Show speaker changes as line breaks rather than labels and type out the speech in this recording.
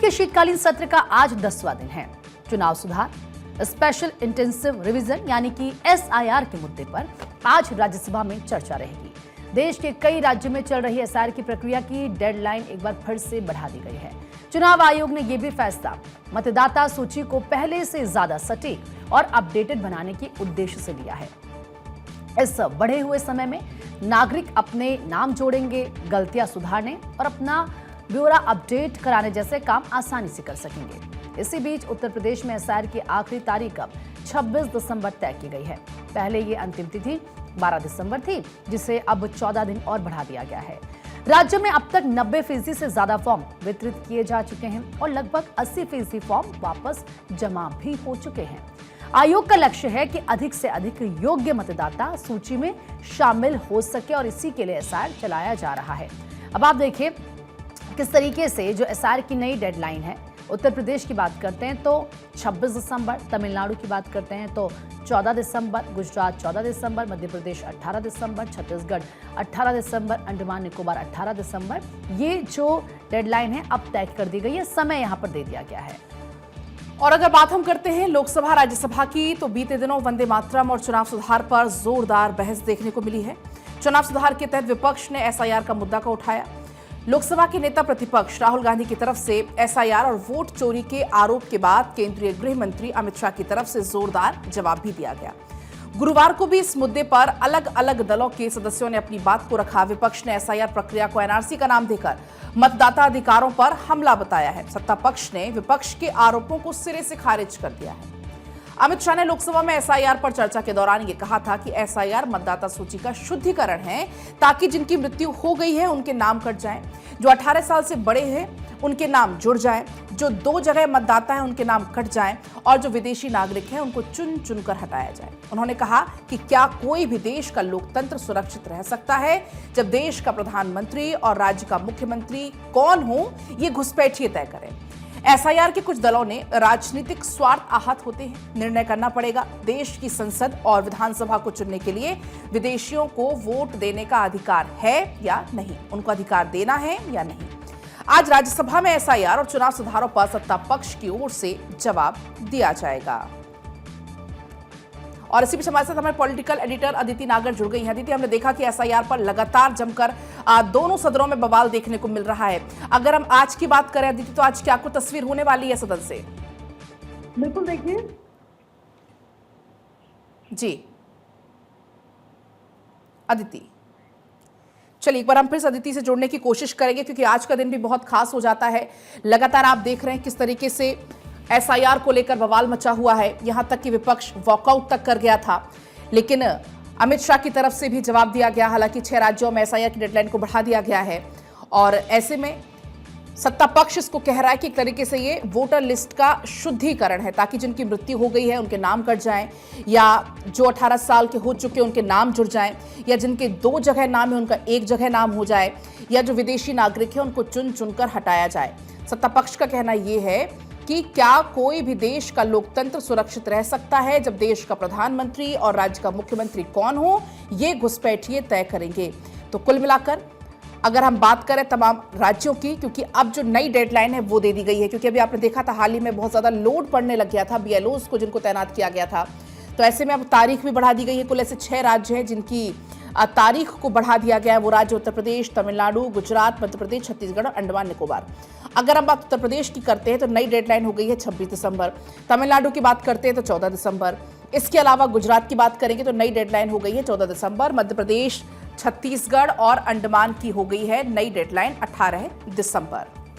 संसद के शीतकालीन सत्र का आज 10वां दिन है। चुनाव सुधार, स्पेशल इंटेंसिव रिवीजन यानी कि एसआईआर के मुद्दे पर आज राज्यसभा में चर्चा रहेगी। देश के कई राज्यों में चल रही एसआईआर की प्रक्रिया की डेडलाइन एक बार फिर से बढ़ा दी गई है। चुनाव आयोग ने यह भी फैसला मतदाता सूची को पहले से ज्यादा सटीक और अपडेटेड बनाने के उद्देश्य से लिया है। इस बढ़े हुए समय में नागरिक अपने नाम जोड़ेंगे, गलतियां सुधारने और अपना ब्यौरा अपडेट कराने जैसे काम आसानी से कर सकेंगे। इसी बीच उत्तर प्रदेश में एसआईआर की आखिरी तारीख अब 26 दिसंबर तय की गई है। पहले ये अंतिम तिथि 12 दिसंबर थी, जिसे अब 14 दिन और बढ़ा दिया गया है। राज्य में अब तक 90% से ज्यादा फॉर्म वितरित किए जा चुके हैं और लगभग 80% फॉर्म वापस जमा भी हो चुके हैं। आयोग का लक्ष्य है कि अधिक से अधिक योग्य मतदाता सूची में शामिल हो सके और इसी के लिए एसआईआर चलाया जा रहा है। अब आप देखिए किस तरीके से जो एसआईआर की नई डेडलाइन है। उत्तर प्रदेश की बात करते हैं तो 26 दिसंबर, तमिलनाडु की बात करते हैं तो 14 दिसंबर, गुजरात 14 दिसंबर, मध्य प्रदेश 18 दिसंबर, छत्तीसगढ़ 18 दिसंबर, अंडमान निकोबार 18 दिसंबर। ये जो डेडलाइन है अब तय कर दी गई है, समय यहां पर दे दिया गया है।
और अगर बात हम करते हैं लोकसभा राज्यसभा की, तो बीते दिनों वंदे मातरम और चुनाव सुधार पर जोरदार बहस देखने को मिली है। चुनाव सुधार के तहत विपक्ष ने एसआईआर का मुद्दा को उठाया। लोकसभा के नेता प्रतिपक्ष राहुल गांधी की तरफ से एसआईआर और वोट चोरी के आरोप के बाद केंद्रीय गृह मंत्री अमित शाह की तरफ से जोरदार जवाब भी दिया गया। गुरुवार को भी इस मुद्दे पर अलग अलग दलों के सदस्यों ने अपनी बात को रखा। विपक्ष ने एसआईआर प्रक्रिया को एनआरसी का नाम देकर मतदाता अधिकारों पर हमला बताया है। सत्ता पक्ष ने विपक्ष के आरोपों को सिरे से खारिज कर दिया है। अमित शाह ने लोकसभा में एसआईआर पर चर्चा के दौरान ये कहा था कि एसआईआर मतदाता सूची का शुद्धिकरण है, ताकि जिनकी मृत्यु हो गई है उनके नाम कट जाएं, जो 18 साल से बड़े हैं उनके नाम जुड़ जाएं, जो 2 जगह मतदाता हैं उनके नाम कट जाएं और जो विदेशी नागरिक हैं उनको चुन चुनकर हटाया जाए। उन्होंने कहा कि क्या कोई भी देश का लोकतंत्र सुरक्षित रह सकता है जब देश का प्रधानमंत्री और राज्य का मुख्यमंत्री कौन हो ये घुसपैठिए तय करें। एसआईआर के कुछ दलों ने राजनीतिक स्वार्थ आहत होते हैं, निर्णय करना पड़ेगा। देश की संसद और विधानसभा को चुनने के लिए विदेशियों को वोट देने का अधिकार है या नहीं, उनको अधिकार देना है या नहीं। आज राज्यसभा में एसआईआर और चुनाव सुधारों पर सत्ता पक्ष की ओर से जवाब दिया जाएगा। और इसी बीच हमारे साथ हमारे पॉलिटिकल एडिटर अदिति नागर जुड़ गई हैं। अदिति, हमने देखा कि एसआईआर पर लगातार जमकर दोनों सदनों में बवाल देखने को मिल रहा है। अगर हम आज की बात करें अदिति, तो आज क्या कुछ तस्वीर होने वाली है सदन से?
बिल्कुल, देखिए
जी अदिति, चलिए एक बार हम फिर अदिति से जुड़ने की कोशिश करेंगे, क्योंकि आज का दिन भी बहुत खास हो जाता है। लगातार आप देख रहे हैं किस तरीके से एसआईआर को लेकर बवाल मचा हुआ है। यहां तक कि विपक्ष वॉकआउट तक कर गया था, लेकिन अमित शाह की तरफ से भी जवाब दिया गया। हालांकि 6 राज्यों में एसआईआर की डेडलाइन को बढ़ा दिया गया है और ऐसे में सत्ता पक्ष इसको कह रहा है कि एक तरीके से ये वोटर लिस्ट का शुद्धिकरण है, ताकि जिनकी मृत्यु हो गई है उनके नाम कट जाएं, या जो 18 साल के हो चुके उनके नाम जुड़ जाएं, या जिनके 2 जगह नाम है उनका 1 जगह नाम हो जाए, या जो विदेशी नागरिक है उनको चुन चुनकर हटाया जाए। सत्ता पक्ष का कहना यह है कि क्या कोई भी देश का लोकतंत्र सुरक्षित रह सकता है जब देश का प्रधानमंत्री और राज्य का मुख्यमंत्री कौन हो ये घुसपैठिए तय करेंगे। तो कुल मिलाकर अगर हम बात करें तमाम राज्यों की, क्योंकि अब जो नई डेडलाइन है वो दे दी गई है, क्योंकि अभी आपने देखा था हाल ही में बहुत ज्यादा लोड पड़ने लग गया था बीएलओज को, जिनको तैनात किया गया था। तो ऐसे में अब तारीख भी बढ़ा दी गई है। कुल ऐसे 6 राज्य हैं जिनकी तारीख को बढ़ा दिया गया है। वो राज्य उत्तर प्रदेश, तमिलनाडु, गुजरात, मध्य प्रदेश, छत्तीसगढ़ और अंडमान निकोबार। अगर हम बात उत्तर प्रदेश की करते हैं तो नई डेडलाइन हो गई है 26 दिसंबर। तमिलनाडु की बात करते हैं तो 14 दिसंबर। इसके अलावा गुजरात की बात करेंगे तो नई डेडलाइन हो गई है 14 दिसंबर। मध्य प्रदेश, छत्तीसगढ़ और अंडमान की हो गई है नई डेडलाइन 18 दिसंबर।